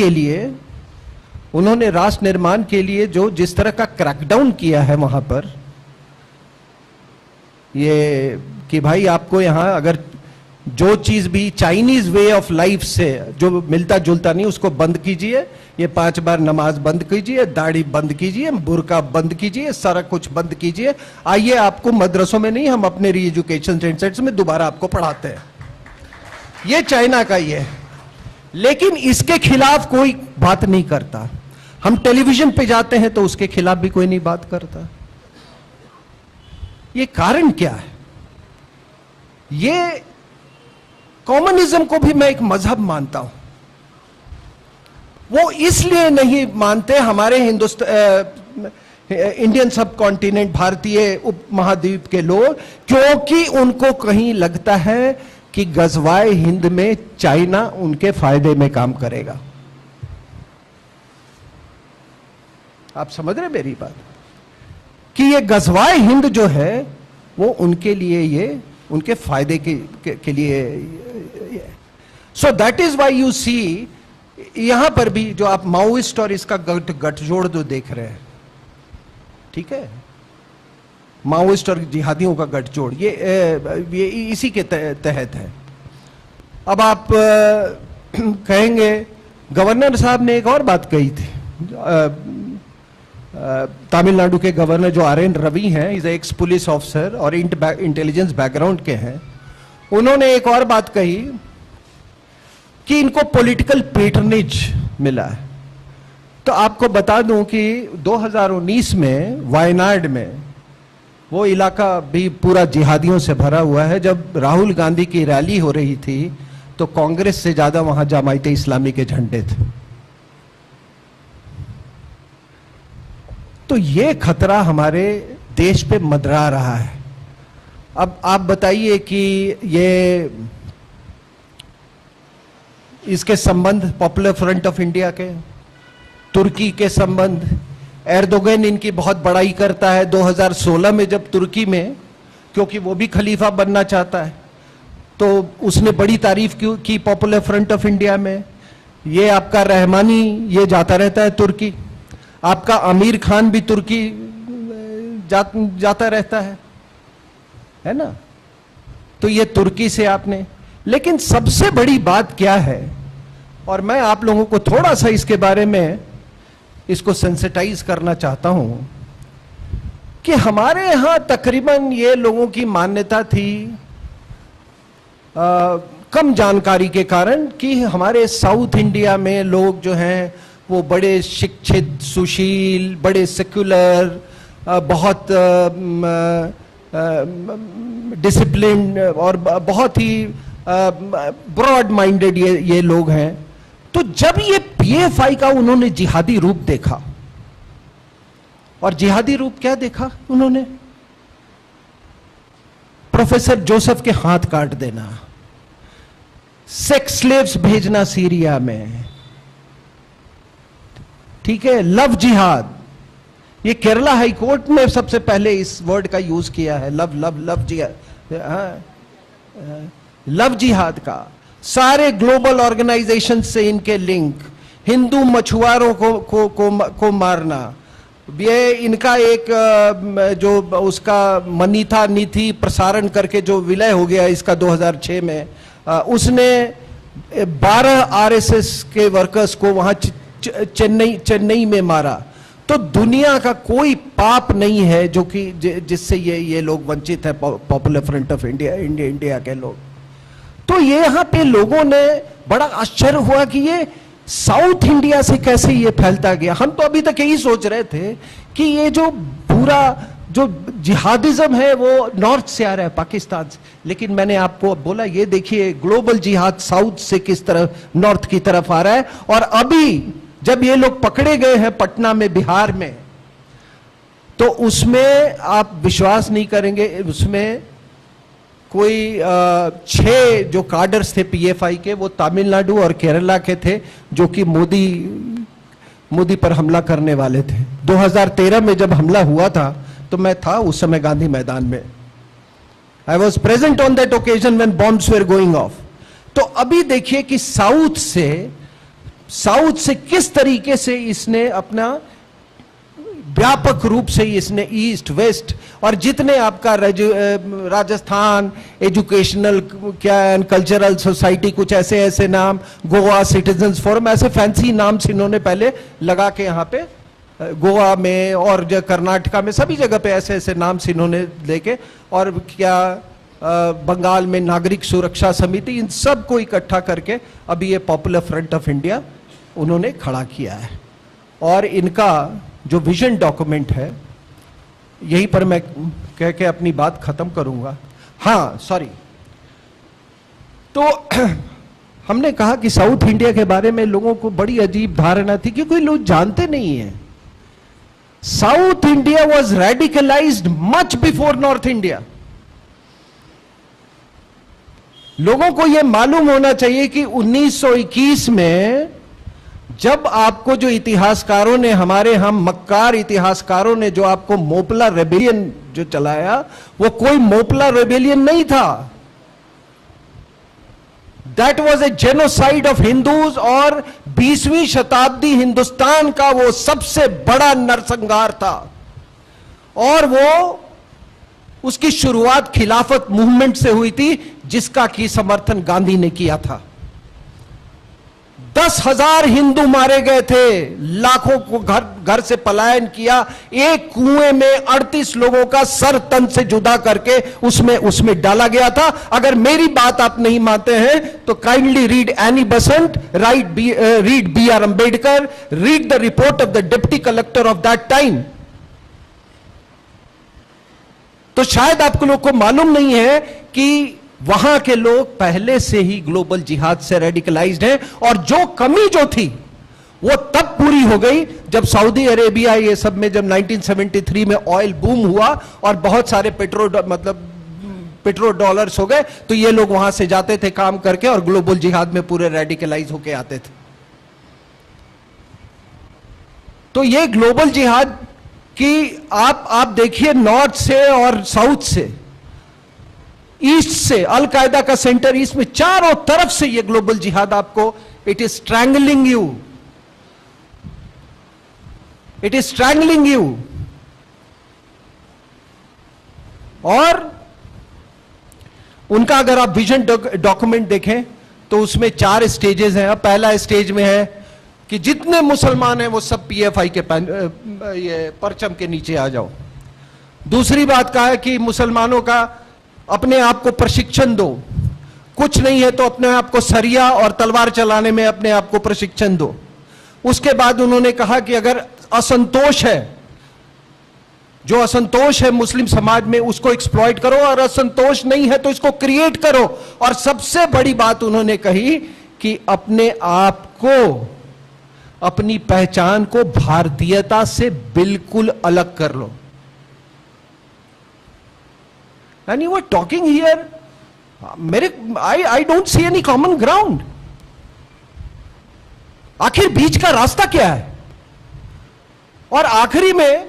के लिए जो जिस तरह का क्रैकडाउन किया है वहां पर, ये कि भाई आपको यहां अगर जो चीज भी चाइनीज वे ऑफ लाइफ से जो मिलता जुलता नहीं उसको बंद कीजिए। ये 5 बार नमाज बंद कीजिए, दाढ़ी बंद कीजिए, बुर्का बंद कीजिए, सारा कुछ बंद कीजिए। आइए, आपको मदरसों में नहीं, हम अपने री एजुकेशन सेंटर्स में दोबारा आपको पढ़ाते हैं। ये चाइना का ही है, लेकिन इसके खिलाफ कोई बात नहीं करता। हम टेलीविजन पे जाते हैं तो उसके खिलाफ भी कोई नहीं बात करता। ये कारण क्या है? ये कम्युनिज्म को भी मैं एक मजहब मानता हूं। वो इसलिए नहीं मानते हमारे इंडियन सब कॉन्टिनेंट, भारतीय उपमहाद्वीप के लोग, क्योंकि उनको कहीं लगता है कि गजवाए हिंद में चाइना उनके फायदे में काम करेगा। आप समझ रहे मेरी बात? कि ये गजवाए हिंद जो है वो उनके लिए, ये उनके फायदे के लिए। So that is why you see यहां पर भी जो आप माओइस्ट और इसका गठजोड़ जो देख रहे हैं, ठीक है, माओइस्ट और जिहादियों का गठजोड़, ये इसी के तहत है। अब आप कहेंगे गवर्नर साहब ने एक और बात कही थी। तमिलनाडु के गवर्नर जो RN रवि हैं, इज एक्स पुलिस ऑफिसर और इंटेलिजेंस बैकग्राउंड के हैं। उन्होंने एक और बात कही कि इनको पॉलिटिकल पैटर्नेज मिला है। तो आपको बता दूं कि 2019 में वायनाड में वो इलाका भी पूरा जिहादियों से भरा हुआ है। जब राहुल गांधी की रैली हो रही थी तो कांग्रेस से ज्यादा वहां जमायते इस्लामी के झंडे थे। तो ये खतरा हमारे देश पे मंडरा रहा है। अब आप बताइए कि ये इसके संबंध पॉपुलर फ्रंट ऑफ इंडिया के, तुर्की के संबंध, एर्दोगन इनकी बहुत बड़ाई करता है 2016 में जब तुर्की में, क्योंकि वो भी खलीफा बनना चाहता है, तो उसने बड़ी तारीफ की पॉपुलर फ्रंट ऑफ इंडिया में। ये आपका रहमानी ये जाता रहता है तुर्की, आपका आमिर खान भी तुर्की जाता रहता है ना। तो ये तुर्की से आपने, लेकिन सबसे बड़ी बात क्या है, और मैं आप लोगों को थोड़ा सा इसके बारे में इसको सेंसिटाइज करना चाहता हूं कि हमारे यहां तकरीबन ये लोगों की मान्यता थी कम जानकारी के कारण कि हमारे साउथ इंडिया में लोग जो हैं वो बड़े शिक्षित, सुशील, बड़े सेक्युलर, बहुत डिसिप्लिन और बहुत ही ब्रॉड माइंडेड ये लोग हैं। तो जब ये PFI का उन्होंने जिहादी रूप देखा, और जिहादी रूप क्या देखा उन्होंने? प्रोफेसर जोसेफ के हाथ काट देना, सेक्स स्लेव्स भेजना सीरिया में, ठीक है, लव जिहाद। ये केरला हाई कोर्ट ने सबसे पहले इस वर्ड का यूज किया है, लव जिहाद, लव जिहाद का। सारे ग्लोबल ऑर्गेनाइजेशन से इनके लिंक, हिंदू मछुआरों को मारना, ये इनका एक जो उसका मनीथा नीति प्रसारण करके जो विलय हो गया इसका 2006 में, उसने 12 RSS के वर्कर्स को वहां चेन्नई में मारा। तो दुनिया का कोई पाप नहीं है जो कि जिससे ये लोग वंचित है, पॉपुलर फ्रंट ऑफ इंडिया के लोग। तो ये यहां पे लोगों ने बड़ा आश्चर्य हुआ कि ये साउथ इंडिया से कैसे ये फैलता गया। हम तो अभी तक यही सोच रहे थे कि ये जो पूरा जो जिहादिज्म है वो नॉर्थ से आ रहा है, पाकिस्तान से। लेकिन मैंने आपको बोला ये देखिए ग्लोबल जिहाद साउथ से किस तरफ, नॉर्थ की तरफ आ रहा है। और अभी जब ये लोग पकड़े गए हैं पटना में, बिहार में, तो उसमें आप विश्वास नहीं करेंगे, उसमें कोई 6 जो कार्डर्स थे PFI के, वो तमिलनाडु और केरला के थे, जो कि मोदी पर हमला करने वाले थे। 2013 में जब हमला हुआ था तो मैं था उस समय गांधी मैदान में। I was present on that occasion when bombs were going off. तो अभी देखिए कि साउथ से किस तरीके से इसने अपना व्यापक रूप से इसने ईस्ट वेस्ट और जितने आपका राजस्थान एजुकेशनल क्या एंड कल्चरल सोसाइटी, कुछ ऐसे ऐसे नाम, गोवा सिटीजन्स फोरम, ऐसे फैंसी नाम से इन्होंने पहले लगा के यहाँ पे गोवा में और कर्नाटका में सभी जगह पे ऐसे ऐसे नाम से इन्होंने लेके, और क्या बंगाल में नागरिक सुरक्षा समिति, इन सब को इकट्ठा करके अभी ये पॉपुलर फ्रंट ऑफ इंडिया उन्होंने खड़ा किया है। और इनका जो विजन डॉक्यूमेंट है, यहीं पर मैं कह के अपनी बात खत्म करूंगा। हाँ सॉरी, तो हमने कहा कि साउथ इंडिया के बारे में लोगों को बड़ी अजीब धारणा थी क्योंकि लोग जानते नहीं है। South India was radicalised much before north India. लोगों को यह मालूम होना चाहिए कि 1921 में जब आपको जो इतिहासकारों ने, हमारे हम मक्कार इतिहासकारों ने जो आपको मोपला रेबेलियन जो चलाया, वो कोई मोपला रेबेलियन नहीं था। That was a genocide of Hindus, और 20वीं शताब्दी हिंदुस्तान का वो सबसे बड़ा नरसंहार था। और वो उसकी शुरुआत खिलाफत मूवमेंट से हुई थी, जिसका की समर्थन गांधी ने किया था। 10,000 हिंदू मारे गए थे, लाखों को घर से पलायन किया, एक कुएं में 38 लोगों का सर तन से जुदा करके उसमें डाला गया था। अगर मेरी बात आप नहीं मानते हैं तो kindly read any Basant, read B R Ambedkar, read the report of the deputy collector of that time. तो शायद आपको लोग को मालूम नहीं है कि वहां के लोग पहले से ही ग्लोबल जिहाद से रेडिकलाइज्ड हैं, और जो कमी जो थी वो तब पूरी हो गई जब सऊदी अरेबिया ये सब में, जब 1973 में ऑयल बूम हुआ और बहुत सारे पेट्रो डॉलर्स हो गए, तो ये लोग वहां से जाते थे काम करके और ग्लोबल जिहाद में पूरे रेडिकलाइज होके आते थे। तो ये ग्लोबल जिहाद कि आप देखिए, नॉर्थ से और साउथ से, ईस्ट से, अल कायदा का सेंटर ईस्ट में, चारों तरफ से ये ग्लोबल जिहाद आपको, it is strangling you, it is strangling you. और उनका अगर आप विजन डॉक्यूमेंट देखें तो उसमें 4 स्टेजेस हैं। अब पहला स्टेज में है कि जितने मुसलमान हैं वो सब पीएफआई के ये परचम के नीचे आ जाओ। दूसरी बात का है कि मुसलमानों का अपने आप को प्रशिक्षण दो, कुछ नहीं है तो अपने आप को सरिया और तलवार चलाने में अपने आप को प्रशिक्षण दो। उसके बाद उन्होंने कहा कि अगर असंतोष है, जो असंतोष है मुस्लिम समाज में, उसको एक्सप्लॉइट करो, और असंतोष नहीं है तो इसको क्रिएट करो। और सबसे बड़ी बात उन्होंने कही कि अपने आप को, अपनी पहचान को भारतीयता से बिल्कुल अलग कर लो। And you were talking here, I don't see any common ground. आखिर बीच का रास्ता क्या है? और आखिरी में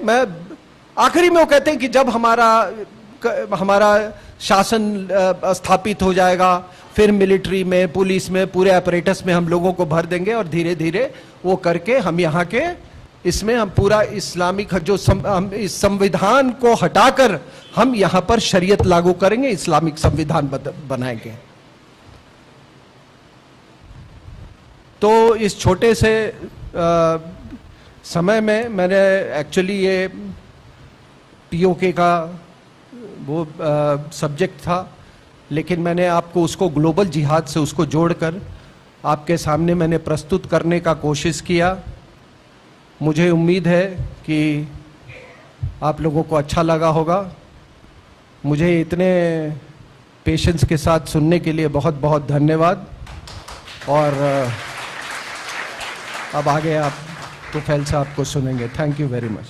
वो कहते हैं कि जब हमारा शासन स्थापित हो जाएगा, फिर मिलिट्री में, पुलिस में, पूरे अपरेटस में हम लोगों को भर देंगे, और धीरे धीरे वो करके हम यहाँ के इसमें हम पूरा इस्लामिक जो हम इस संविधान को हटाकर हम यहां पर शरीयत लागू करेंगे, इस्लामिक संविधान बनाएंगे। तो इस छोटे से समय में मैंने एक्चुअली ये पीओके का वो सब्जेक्ट था, लेकिन मैंने आपको उसको ग्लोबल जिहाद से उसको जोड़कर आपके सामने मैंने प्रस्तुत करने का कोशिश किया। मुझे उम्मीद है कि आप लोगों को अच्छा लगा होगा। मुझे इतने पेशेंस के साथ सुनने के लिए बहुत बहुत धन्यवाद। और अब आगे आप तुफैल साहब को सुनेंगे। Thank you very much.